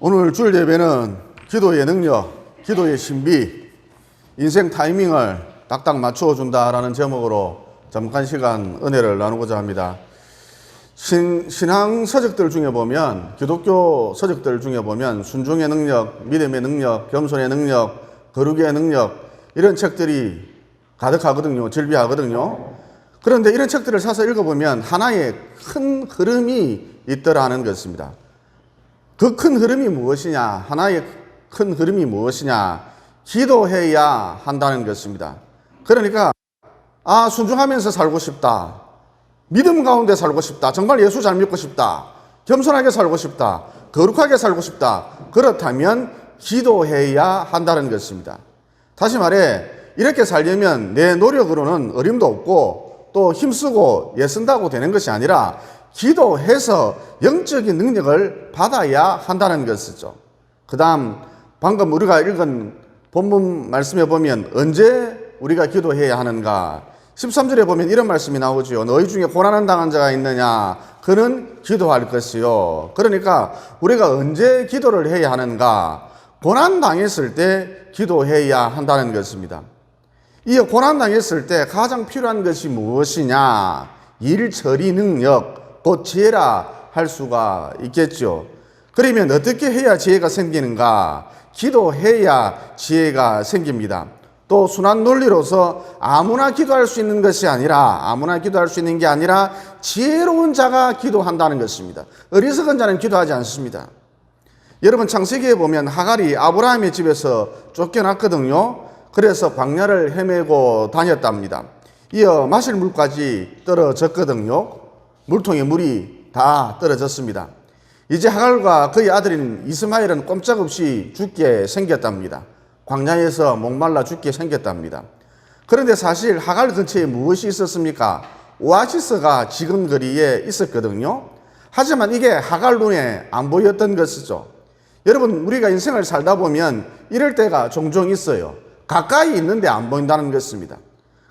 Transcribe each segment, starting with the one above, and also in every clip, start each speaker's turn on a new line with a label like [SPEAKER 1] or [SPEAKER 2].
[SPEAKER 1] 오늘 주일 예배는 기도의 능력, 기도의 신비, 인생 타이밍을 딱딱 맞추어 준다라는 제목으로 잠깐 시간 은혜를 나누고자 합니다. 신앙 서적들 중에 보면, 기독교 서적들 중에 보면 순종의 능력, 믿음의 능력, 겸손의 능력, 거룩의 능력 이런 책들이 가득하거든요. 질비하거든요. 그런데 이런 책들을 사서 읽어보면 하나의 큰 흐름이 있더라는 것입니다. 그 큰 흐름이 무엇이냐? 하나의 큰 흐름이 무엇이냐? 기도해야 한다는 것입니다. 그러니까 순종하면서 살고 싶다. 믿음 가운데 살고 싶다. 정말 예수 잘 믿고 싶다. 겸손하게 살고 싶다. 거룩하게 살고 싶다. 그렇다면 기도해야 한다는 것입니다. 다시 말해 이렇게 살려면 내 노력으로는 어림도 없고 또 힘쓰고 애쓴다고 되는 것이 아니라 기도해서 영적인 능력을 받아야 한다는 것이죠. 그 다음 방금 우리가 읽은 본문 말씀에 보면 언제 우리가 기도해야 하는가? 13절에 보면 이런 말씀이 나오죠. 너희 중에 고난을 당한 자가 있느냐? 그는 기도할 것이요. 그러니까 우리가 언제 기도를 해야 하는가? 고난 당했을 때 기도해야 한다는 것입니다. 이 고난 당했을 때 가장 필요한 것이 무엇이냐? 일 처리 능력, 곧 지혜라 할 수가 있겠죠. 그러면 어떻게 해야 지혜가 생기는가? 기도해야 지혜가 생깁니다. 또 순환 논리로서 아무나 기도할 수 있는 것이 아니라 지혜로운 자가 기도한다는 것입니다. 어리석은 자는 기도하지 않습니다. 여러분 창세기에 보면 하갈이 아브라함의 집에서 쫓겨났거든요. 그래서 광야를 헤매고 다녔답니다. 이어 마실 물까지 떨어졌거든요. 물통에 물이 다 떨어졌습니다. 이제 하갈과 그의 아들인 이스마엘은 꼼짝없이 죽게 생겼답니다. 광야에서 목말라 죽게 생겼답니다. 그런데 사실 하갈 근처에 무엇이 있었습니까? 오아시스가 지근거리에 있었거든요. 하지만 이게 하갈 눈에 안 보였던 것이죠. 여러분 우리가 인생을 살다 보면 이럴 때가 종종 있어요. 가까이 있는데 안 보인다는 것입니다.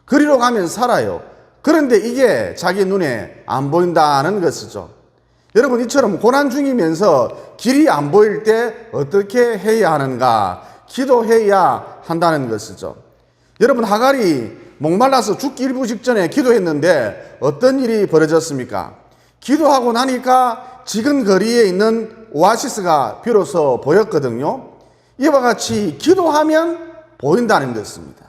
[SPEAKER 1] 그리로 가면 살아요. 그런데 이게 자기 눈에 안 보인다는 것이죠. 여러분 이처럼 고난 중이면서 길이 안 보일 때 어떻게 해야 하는가? 기도해야 한다는 것이죠. 여러분 하갈이 목말라서 죽기 일부 직전에 기도했는데 어떤 일이 벌어졌습니까? 기도하고 나니까 지근 거리에 있는 오아시스가 비로소 보였거든요. 이와 같이 기도하면 보인다는 것입니다.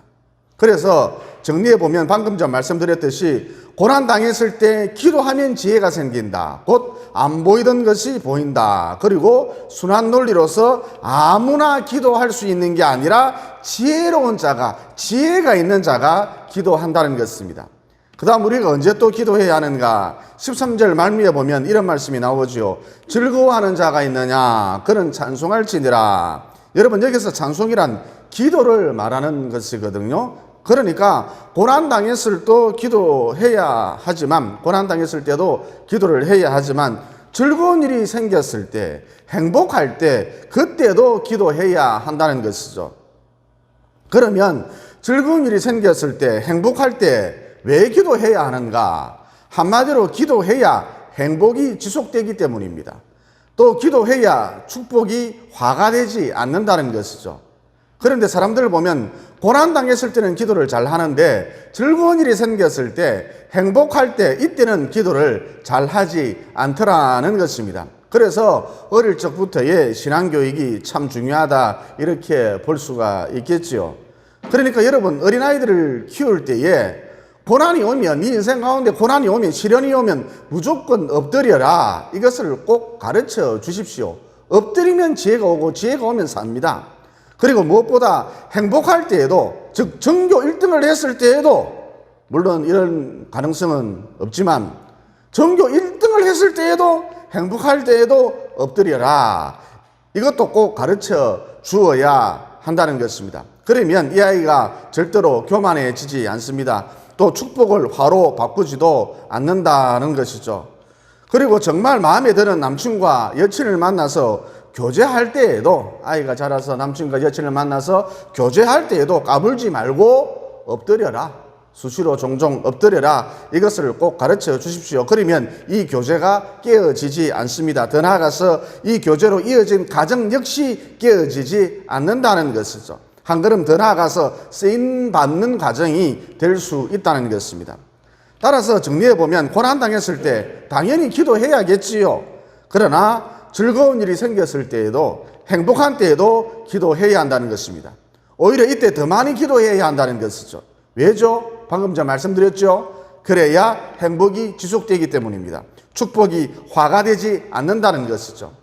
[SPEAKER 1] 그래서 정리해 보면 방금 전 말씀드렸듯이 고난 당했을 때 기도하면 지혜가 생긴다. 곧 안 보이던 것이 보인다. 그리고 순환 논리로서 아무나 기도할 수 있는 게 아니라 지혜로운 자가, 지혜가 있는 자가 기도한다는 것입니다. 그 다음 우리가 언제 또 기도해야 하는가? 13절 말미에 보면 이런 말씀이 나오죠. 즐거워하는 자가 있느냐? 그는 찬송할지니라. 여러분 여기서 찬송이란 기도를 말하는 것이거든요. 그러니까 고난당했을 때도 기도해야 하지만 고난당했을 때도 기도를 해야 하지만 즐거운 일이 생겼을 때 행복할 때 그때도 기도해야 한다는 것이죠. 그러면 즐거운 일이 생겼을 때 행복할 때 왜 기도해야 하는가? 한마디로 기도해야 행복이 지속되기 때문입니다. 또 기도해야 축복이 화가 되지 않는다는 것이죠. 그런데 사람들을 보면 고난당했을 때는 기도를 잘 하는데 즐거운 일이 생겼을 때 행복할 때 이때는 기도를 잘 하지 않더라는 것입니다. 그래서 어릴 적부터의 신앙교육이 참 중요하다 이렇게 볼 수가 있겠지요. 그러니까 여러분 어린아이들을 키울 때에 고난이 오면 네 인생 가운데 고난이 오면 시련이 오면 무조건 엎드려라 이것을 꼭 가르쳐 주십시오. 엎드리면 지혜가 오고 지혜가 오면 삽니다. 그리고 무엇보다 행복할 때에도 즉 전교 1등을 했을 때에도 물론 이런 가능성은 없지만 전교 1등을 했을 때에도 행복할 때에도 엎드려라. 이것도 꼭 가르쳐 주어야 한다는 것입니다. 그러면 이 아이가 절대로 교만해지지 않습니다. 또 축복을 화로 바꾸지도 않는다는 것이죠. 그리고 정말 마음에 드는 남친과 여친을 만나서 교제할 때에도 아이가 자라서 남친과 여친을 만나서 교제할 때에도 까불지 말고 엎드려라. 수시로 종종 엎드려라. 이것을 꼭 가르쳐 주십시오. 그러면 이 교제가 깨어지지 않습니다. 더 나아가서 이 교제로 이어진 가정 역시 깨어지지 않는다는 것이죠. 한 걸음 더 나아가서 쓰임받는 과정이 될 수 있다는 것입니다. 따라서 정리해보면 고난당했을 때 당연히 기도해야겠지요. 그러나 즐거운 일이 생겼을 때에도 행복한 때에도 기도해야 한다는 것입니다. 오히려 이때 더 많이 기도해야 한다는 것이죠. 왜죠? 방금 전 말씀드렸죠. 그래야 행복이 지속되기 때문입니다. 축복이 화가 되지 않는다는 것이죠.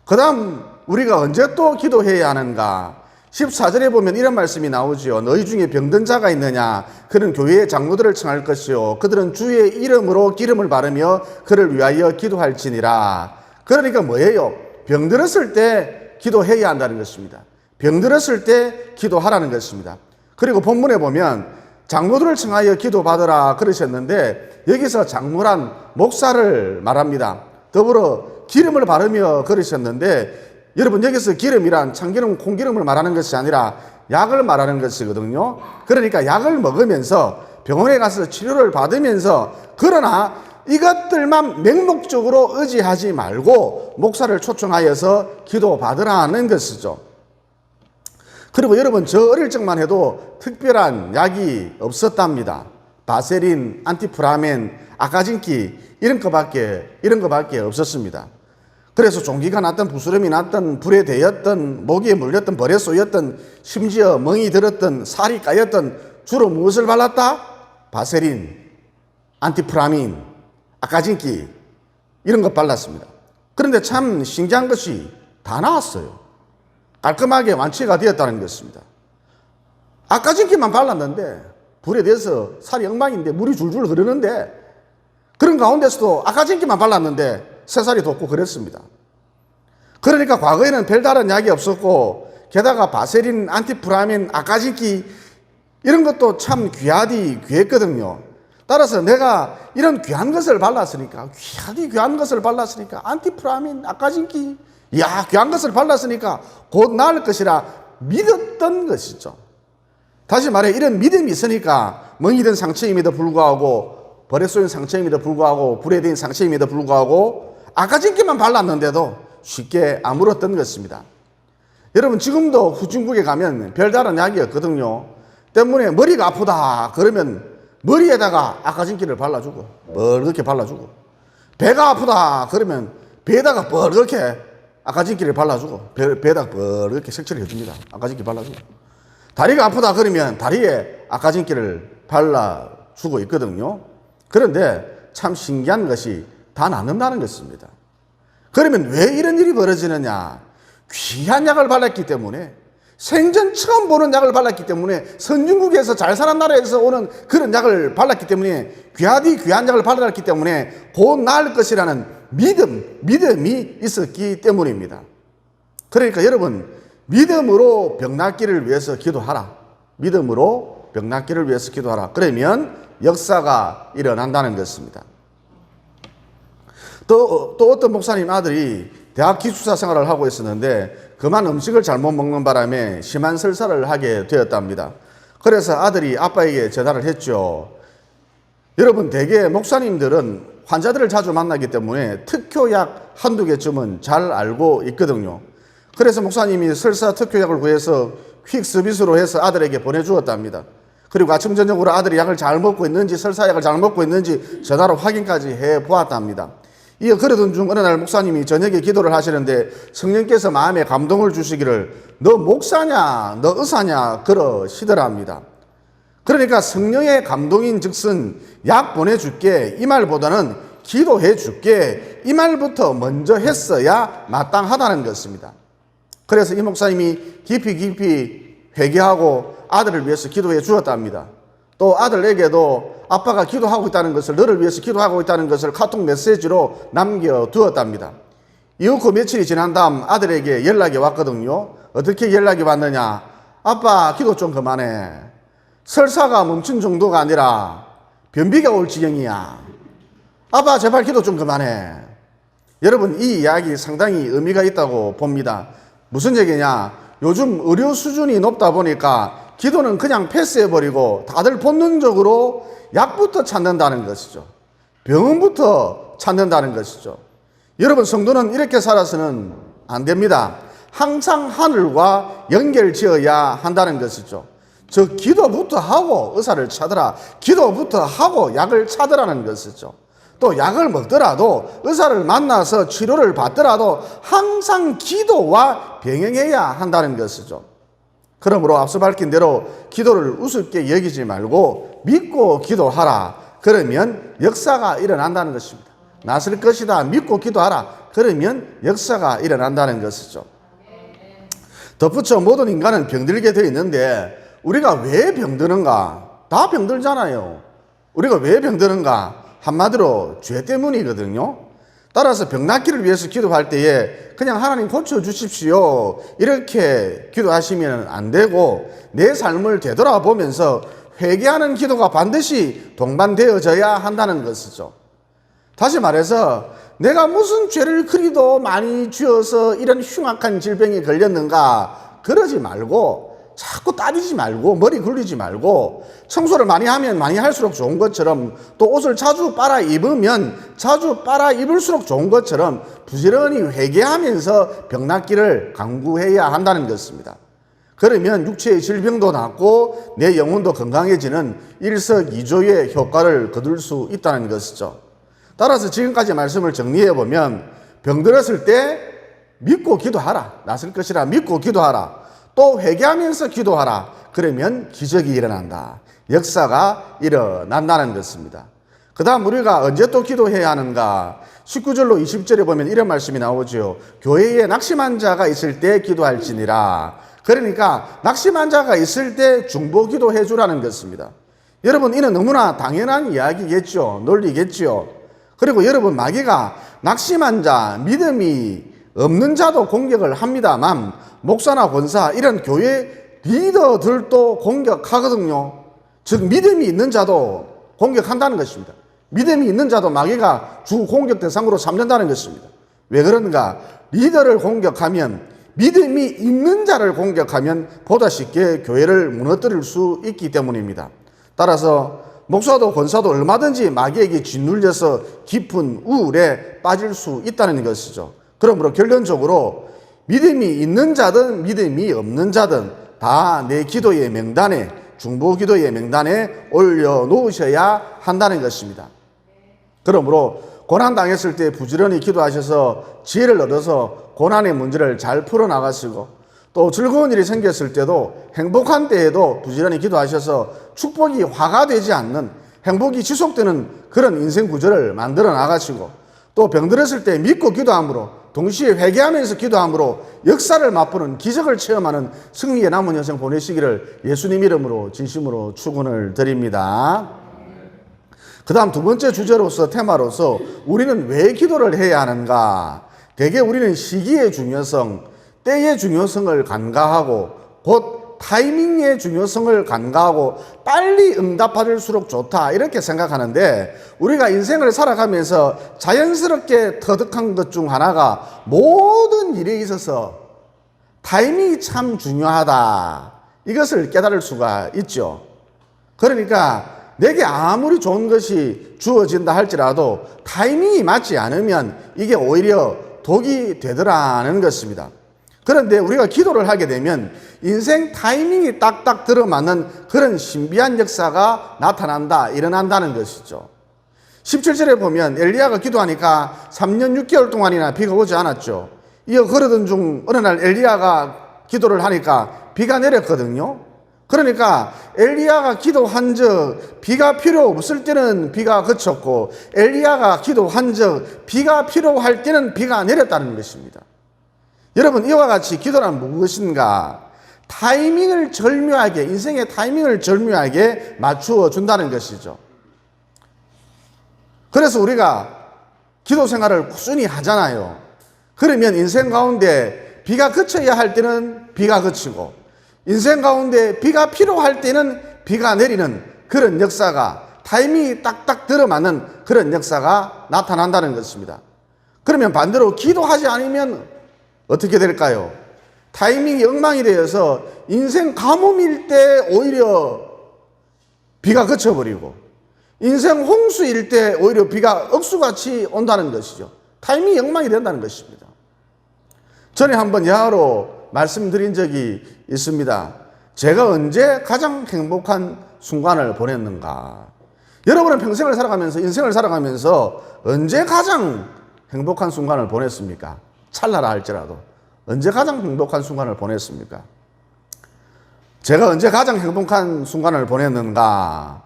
[SPEAKER 1] 그 다음 우리가 언제 또 기도해야 하는가? 14절에 보면 이런 말씀이 나오지요. 너희 중에 병든 자가 있느냐? 그는 교회의 장로들을 청할 것이요 그들은 주의 이름으로 기름을 바르며 그를 위하여 기도할지니라. 그러니까 뭐예요? 병들었을 때 기도해야 한다는 것입니다. 병들었을 때 기도하라는 것입니다. 그리고 본문에 보면 장로들을 청하여 기도받으라 그러셨는데 여기서 장로란 목사를 말합니다. 더불어 기름을 바르며 그러셨는데 여러분 여기서 기름이란 참기름, 콩기름을 말하는 것이 아니라 약을 말하는 것이거든요. 그러니까 약을 먹으면서 병원에 가서 치료를 받으면서 그러나 이것들만 맹목적으로 의지하지 말고 목사를 초청하여서 기도받으라는 것이죠. 그리고 여러분 저 어릴 적만 해도 특별한 약이 없었답니다. 바세린, 안티프라멘, 아까진기 이런 거밖에 없었습니다. 그래서 종기가 났던 부스럼이 났던 불에 데였던 모기에 물렸던 벌에 쏘였던 심지어 멍이 들었던 살이 까였던 주로 무엇을 발랐다? 바세린, 안티프라민, 아까진기 이런 거 발랐습니다. 그런데 참 신기한 것이 다 나았어요. 깔끔하게 완치가 되었다는 것입니다. 아까진기만 발랐는데 불에 대해서 살이 엉망인데 물이 줄줄 흐르는데 그런 가운데서도 아까진기만 발랐는데 새살이 돋고 그랬습니다. 그러니까 과거에는 별다른 약이 없었고 게다가 바세린, 안티프라민, 아까진기 이런 것도 참 귀했거든요. 따라서 내가 이런 귀한 것을 발랐으니까 귀한 것을 발랐으니까 안티프라민, 아까진기 귀한 것을 발랐으니까 곧 나을 것이라 믿었던 것이죠. 다시 말해 이런 믿음이 있으니까 멍이 든 상처임에도 불구하고 벌에 쏘인 상처임에도 불구하고 불에 대인 상처임에도 불구하고 아까진기만 발랐는데도 쉽게 아물었던 것입니다. 여러분 지금도 후진국에 가면 별다른 약이 없거든요. 때문에 머리가 아프다 그러면 머리에다가 아까진기를 발라주고 뻘겋게 발라주고 배가 아프다 그러면 배에다가 뻘겋게 아까진기를 발라주고 배에다가 뻘겋게 색칠을 해줍니다. 아까진기 발라주고 다리가 아프다 그러면 다리에 아까진기를 발라주고 있거든요. 그런데 참 신기한 것이 다 낫는다는 것입니다. 그러면 왜 이런 일이 벌어지느냐? 귀한 약을 발랐기 때문에 생전 처음 보는 약을 발랐기 때문에 선진국에서 잘 사는 나라에서 오는 그런 약을 발랐기 때문에 귀한 약을 발랐기 때문에 곧 나을 것이라는 믿음이 있었기 때문입니다. 그러니까 여러분 믿음으로 병낫기를 위해서 기도하라. 믿음으로 병낫기를 위해서 기도하라. 그러면 역사가 일어난다는 것입니다. 또 어떤 목사님 아들이 대학 기숙사 생활을 하고 있었는데 그만 음식을 잘못 먹는 바람에 심한 설사를 하게 되었답니다. 그래서 아들이 아빠에게 전화를 했죠. 여러분 대개 목사님들은 환자들을 자주 만나기 때문에 특효약 한두 개쯤은 잘 알고 있거든요. 그래서 목사님이 설사 특효약을 구해서 퀵 서비스로 해서 아들에게 보내주었답니다. 그리고 아침 저녁으로 아들이 약을 잘 먹고 있는지 설사약을 잘 먹고 있는지 전화로 확인까지 해보았답니다. 이어 그러던 중 어느 날 목사님이 저녁에 기도를 하시는데 성령께서 마음에 감동을 주시기를 너 목사냐 너 의사냐 그러시더랍니다. 그러니까 성령의 감동인 즉슨 약 보내줄게 이 말보다는 기도해 줄게 이 말부터 먼저 했어야 마땅하다는 것입니다. 그래서 이 목사님이 깊이 회개하고 아들을 위해서 기도해 주었답니다. 또 아들에게도 아빠가 기도하고 있다는 것을 너를 위해서 기도하고 있다는 것을 카톡 메시지로 남겨두었답니다. 이후 그 며칠이 지난 다음 아들에게 연락이 왔거든요. 어떻게 연락이 왔느냐? 아빠 기도 좀 그만해. 설사가 멈춘 정도가 아니라 변비가 올 지경이야. 아빠 제발 기도 좀 그만해. 여러분 이 이야기 상당히 의미가 있다고 봅니다. 무슨 얘기냐? 요즘 의료 수준이 높다 보니까 기도는 그냥 패스해버리고 다들 본능적으로 약부터 찾는다는 것이죠. 병원부터 찾는다는 것이죠. 여러분, 성도는 이렇게 살아서는 안 됩니다. 항상 하늘과 연결 지어야 한다는 것이죠. 저 기도부터 하고 의사를 찾으라. 기도부터 하고 약을 찾으라는 것이죠. 또 약을 먹더라도 의사를 만나서 치료를 받더라도 항상 기도와 병행해야 한다는 것이죠. 그러므로 앞서 밝힌 대로 기도를 우습게 여기지 말고 믿고 기도하라. 그러면 역사가 일어난다는 것입니다. 나설 것이다. 믿고 기도하라. 그러면 역사가 일어난다는 것이죠. 덧붙여 모든 인간은 병들게 되어 있는데 우리가 왜 병드는가? 다 병들잖아요. 우리가 왜 병드는가? 한마디로 죄 때문이거든요. 따라서 병 낫기를 위해서 기도할 때에 그냥 하나님 고쳐주십시오 이렇게 기도하시면 안 되고 내 삶을 되돌아보면서 회개하는 기도가 반드시 동반되어져야 한다는 것이죠. 다시 말해서 내가 무슨 죄를 그리도 많이 지어서 이런 흉악한 질병에 걸렸는가 그러지 말고 자꾸 따지지 말고 머리 굴리지 말고 청소를 많이 하면 많이 할수록 좋은 것처럼 또 옷을 자주 빨아 입으면 자주 빨아 입을수록 좋은 것처럼 부지런히 회개하면서 병 낫기를 강구해야 한다는 것입니다. 그러면 육체의 질병도 낫고 내 영혼도 건강해지는 일석이조의 효과를 거둘 수 있다는 것이죠. 따라서 지금까지 말씀을 정리해보면 병들었을 때 믿고 기도하라. 낫을 것이라 믿고 기도하라. 또 회개하면서 기도하라. 그러면 기적이 일어난다. 역사가 일어난다는 것입니다. 그 다음 우리가 언제 또 기도해야 하는가? 19절로 20절에 보면 이런 말씀이 나오죠. 교회에 낙심한 자가 있을 때 기도할지니라. 그러니까 낙심한 자가 있을 때 중보 기도해 주라는 것입니다. 여러분, 이는 너무나 당연한 이야기겠죠. 논리겠죠. 그리고 여러분, 마귀가 낙심한 자, 믿음이 없는 자도 공격을 합니다만 목사나 권사 이런 교회 리더들도 공격하거든요. 즉 믿음이 있는 자도 공격한다는 것입니다. 믿음이 있는 자도 마귀가 주 공격 대상으로 삼는다는 것입니다. 왜 그런가? 리더를 공격하면 믿음이 있는 자를 공격하면 보다 쉽게 교회를 무너뜨릴 수 있기 때문입니다. 따라서 목사도 권사도 얼마든지 마귀에게 짓눌려서 깊은 우울에 빠질 수 있다는 것이죠. 그러므로 결론적으로 믿음이 있는 자든 믿음이 없는 자든 다 내 기도의 명단에 중보 기도의 명단에 올려놓으셔야 한다는 것입니다. 그러므로 고난당했을 때 부지런히 기도하셔서 지혜를 얻어서 고난의 문제를 잘 풀어나가시고 또 즐거운 일이 생겼을 때도 행복한 때에도 부지런히 기도하셔서 축복이 화가 되지 않는 행복이 지속되는 그런 인생 구조를 만들어 나가시고 또 병들었을 때 믿고 기도함으로 동시에 회개하면서 기도함으로 역사를 맛보는 기적을 체험하는 승리의 남은 여생 보내시기를 예수님 이름으로 진심으로 축원을 드립니다. 그 다음 두 번째 주제로서 테마로서 우리는 왜 기도를 해야 하는가? 대개 우리는 시기의 중요성, 때의 중요성을 간과하고 곧 타이밍의 중요성을 간과하고 빨리 응답받을수록 좋다 이렇게 생각하는데 우리가 인생을 살아가면서 자연스럽게 터득한 것 중 하나가 모든 일에 있어서 타이밍이 참 중요하다 이것을 깨달을 수가 있죠. 그러니까 내게 아무리 좋은 것이 주어진다 할지라도 타이밍이 맞지 않으면 이게 오히려 독이 되더라는 것입니다. 그런데 우리가 기도를 하게 되면 인생 타이밍이 딱딱 들어맞는 그런 신비한 역사가 나타난다, 일어난다는 것이죠. 17절에 보면 엘리야가 기도하니까 3년 6개월 동안이나 비가 오지 않았죠. 이어 그러던 중 어느 날 엘리야가 기도를 하니까 비가 내렸거든요. 그러니까 엘리야가 기도한 적 비가 필요 없을 때는 비가 그쳤고 엘리야가 기도한 적 비가 필요할 때는 비가 내렸다는 것입니다. 여러분, 이와 같이 기도란 무엇인가? 타이밍을 절묘하게, 인생의 타이밍을 절묘하게 맞추어 준다는 것이죠. 그래서 우리가 기도 생활을 꾸준히 하잖아요. 그러면 인생 가운데 비가 그쳐야 할 때는 비가 그치고 인생 가운데 비가 필요할 때는 비가 내리는 그런 역사가 타이밍이 딱딱 들어맞는 그런 역사가 나타난다는 것입니다. 그러면 반대로 기도하지 않으면 어떻게 될까요? 타이밍이 엉망이 되어서 인생 가뭄일 때 오히려 비가 그쳐버리고 인생 홍수일 때 오히려 비가 억수같이 온다는 것이죠. 타이밍이 엉망이 된다는 것입니다. 전에 한번 야로 말씀드린 적이 있습니다. 제가 언제 가장 행복한 순간을 보냈는가? 여러분은 평생을 살아가면서 인생을 살아가면서 언제 가장 행복한 순간을 보냈습니까? 찰나라 할지라도 언제 가장 행복한 순간을 보냈습니까? 제가 언제 가장 행복한 순간을 보냈는가?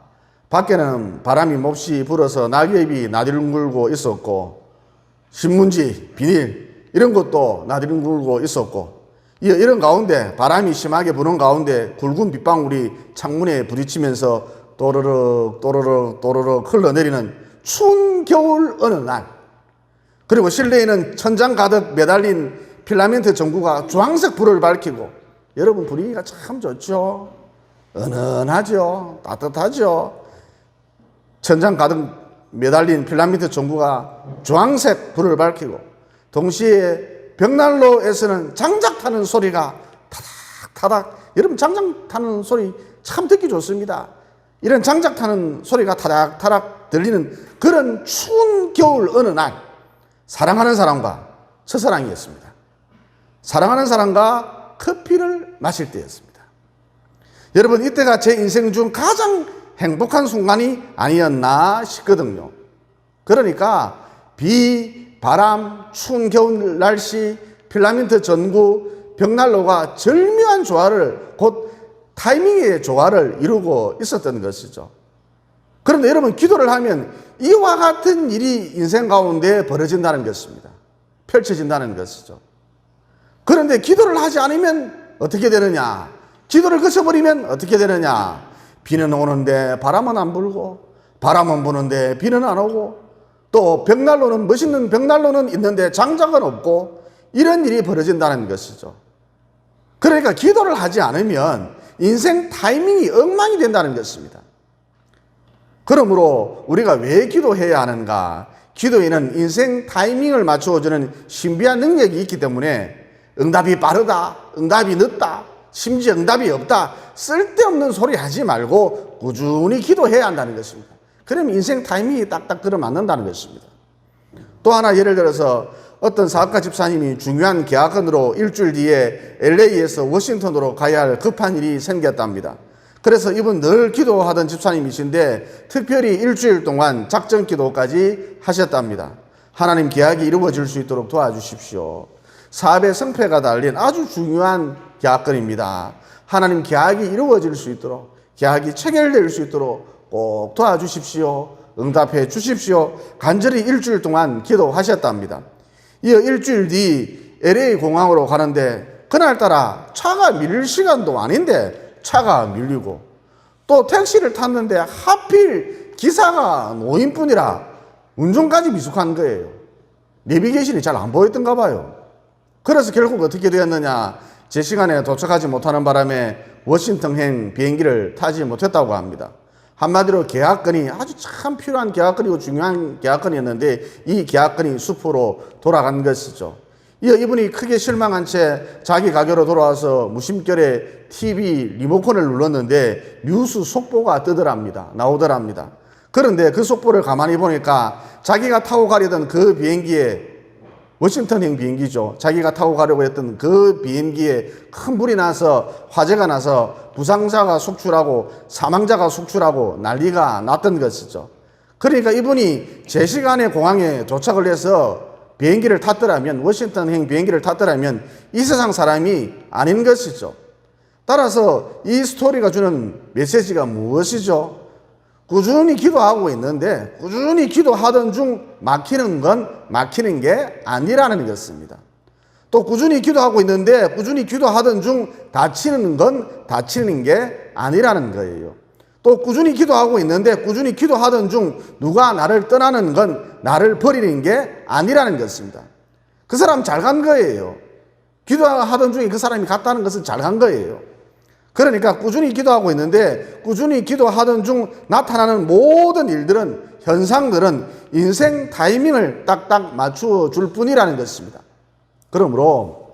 [SPEAKER 1] 밖에는 바람이 몹시 불어서 낙엽이 나들굴고 있었고 신문지, 비닐 이런 것도 나들굴고 있었고 이런 가운데 바람이 심하게 부는 가운데 굵은 빗방울이 창문에 부딪히면서 또르륵 또르륵 또르륵 흘러내리는 추운 겨울 어느 날, 그리고 실내에는 천장 가득 매달린 필라멘트 전구가 주황색 불을 밝히고, 여러분 분위기가 참 좋죠. 은은하죠. 따뜻하죠. 천장 가득 매달린 필라멘트 전구가 주황색 불을 밝히고 동시에 벽난로에서는 장작 타는 소리가 타닥타닥, 여러분 장작 타는 소리 참 듣기 좋습니다. 이런 장작 타는 소리가 타닥타닥 들리는 그런 추운 겨울 어느 날, 사랑하는 사람과 첫사랑이었습니다. 사랑하는 사람과 커피를 마실 때였습니다. 여러분 이때가 제 인생 중 가장 행복한 순간이 아니었나 싶거든요. 그러니까 비, 바람, 추운 겨울 날씨, 필라멘트 전구, 벽난로가 절묘한 조화를, 곧 타이밍의 조화를 이루고 있었던 것이죠. 그런데 여러분 기도를 하면 이와 같은 일이 인생 가운데 벌어진다는 것입니다. 펼쳐진다는 것이죠. 그런데 기도를 하지 않으면 어떻게 되느냐? 기도를 그쳐버리면 어떻게 되느냐? 비는 오는데 바람은 안 불고, 바람은 부는데 비는 안 오고, 또 벽난로는, 멋있는 벽난로는 있는데 장작은 없고, 이런 일이 벌어진다는 것이죠. 그러니까 기도를 하지 않으면 인생 타이밍이 엉망이 된다는 것입니다. 그러므로 우리가 왜 기도해야 하는가? 기도에는 인생 타이밍을 맞추어주는 신비한 능력이 있기 때문에 응답이 빠르다, 응답이 늦다, 심지어 응답이 없다, 쓸데없는 소리 하지 말고 꾸준히 기도해야 한다는 것입니다. 그러면 인생 타이밍이 딱딱 들어맞는다는 것입니다. 또 하나 예를 들어서 어떤 사업가 집사님이 중요한 계약건으로 일주일 뒤에 LA에서 워싱턴으로 가야 할 급한 일이 생겼답니다. 그래서 이분 늘 기도하던 집사님이신데 특별히 일주일 동안 작전 기도까지 하셨답니다. 하나님 계약이 이루어질 수 있도록 도와주십시오. 사업의 성패가 달린 아주 중요한 계약건입니다. 하나님 계약이 이루어질 수 있도록, 계약이 체결될 수 있도록 꼭 도와주십시오. 응답해 주십시오. 간절히 일주일 동안 기도하셨답니다. 이어 일주일 뒤 LA 공항으로 가는데 그날따라 차가 밀릴 시간도 아닌데 차가 밀리고, 또 택시를 탔는데 하필 기사가 노인뿐이라 운전까지 미숙한 거예요. 내비게이션이 잘 안 보였던가 봐요. 그래서 결국 어떻게 되었느냐? 제 시간에 도착하지 못하는 바람에 워싱턴행 비행기를 타지 못했다고 합니다. 한마디로 계약건이 아주 참 필요한 계약건이고 중요한 계약건이었는데 이 계약건이 수포로 돌아간 것이죠. 이어 이분이 크게 실망한 채 자기 가게로 돌아와서 무심결에 TV 리모컨을 눌렀는데 뉴스 속보가 나오더랍니다. 그런데 그 속보를 가만히 보니까 자기가 타고 가려던 그 비행기에, 워싱턴행 비행기죠, 자기가 타고 가려고 했던 그 비행기에 큰 불이 나서 화재가 나서 부상자가 속출하고 사망자가 속출하고 난리가 났던 것이죠. 그러니까 이분이 제 시간에 공항에 도착을 해서 비행기를 탔더라면, 워싱턴행 비행기를 탔더라면 이 세상 사람이 아닌 것이죠. 따라서 이 스토리가 주는 메시지가 무엇이죠? 꾸준히 기도하고 있는데 꾸준히 기도하던 중 막히는 건 막히는 게 아니라는 것입니다. 또 꾸준히 기도하고 있는데 꾸준히 기도하던 중 다치는 건 다치는 게 아니라는 거예요. 또 꾸준히 기도하고 있는데 꾸준히 기도하던 중 누가 나를 떠나는 건 나를 버리는 게 아니라는 것입니다. 그 사람 잘 간 거예요. 기도하던 중에 그 사람이 갔다는 것은 잘 간 거예요. 그러니까 꾸준히 기도하고 있는데 꾸준히 기도하던 중 나타나는 모든 일들은, 현상들은 인생 타이밍을 딱딱 맞추어 줄 뿐이라는 것입니다. 그러므로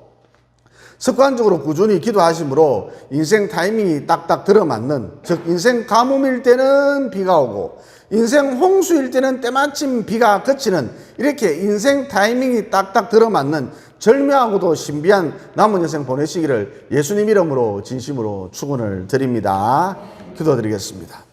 [SPEAKER 1] 습관적으로 꾸준히 기도하심으로 인생 타이밍이 딱딱 들어맞는, 즉 인생 가뭄일 때는 비가 오고 인생 홍수일 때는 때마침 비가 그치는, 이렇게 인생 타이밍이 딱딱 들어맞는 절묘하고도 신비한 남은 인생 보내시기를 예수님 이름으로 진심으로 축원을 드립니다. 기도드리겠습니다.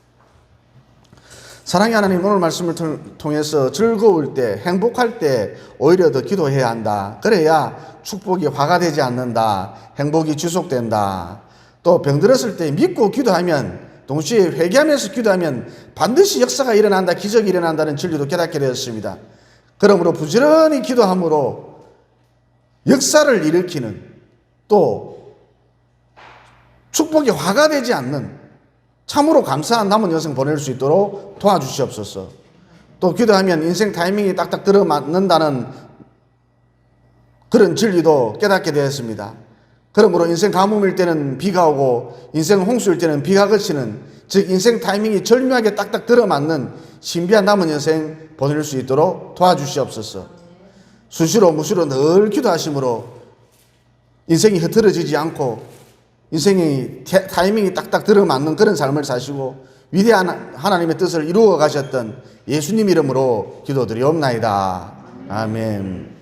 [SPEAKER 1] 사랑의 하나님, 오늘 말씀을 통해서 즐거울 때, 행복할 때 오히려 더 기도해야 한다. 그래야 축복이 화가 되지 않는다. 행복이 지속된다. 또 병들었을 때 믿고 기도하면, 동시에 회개하면서 기도하면 반드시 역사가 일어난다, 기적이 일어난다는 진리도 깨닫게 되었습니다. 그러므로 부지런히 기도함으로 역사를 일으키는, 또 축복이 화가 되지 않는 참으로 감사한 남은 여생 보낼 수 있도록 도와주시옵소서. 또 기도하면 인생 타이밍이 딱딱 들어맞는다는 그런 진리도 깨닫게 되었습니다. 그러므로 인생 가뭄일 때는 비가 오고 인생 홍수일 때는 비가 그치는, 즉 인생 타이밍이 절묘하게 딱딱 들어맞는 신비한 남은 인생 보낼 수 있도록 도와주시옵소서. 수시로 무시로 늘 기도하심으로 인생이 흐트러지지 않고 인생의 타이밍이 딱딱 들어맞는 그런 삶을 사시고 위대한 하나님의 뜻을 이루어 가셨던 예수님 이름으로 기도드리옵나이다. 아멘.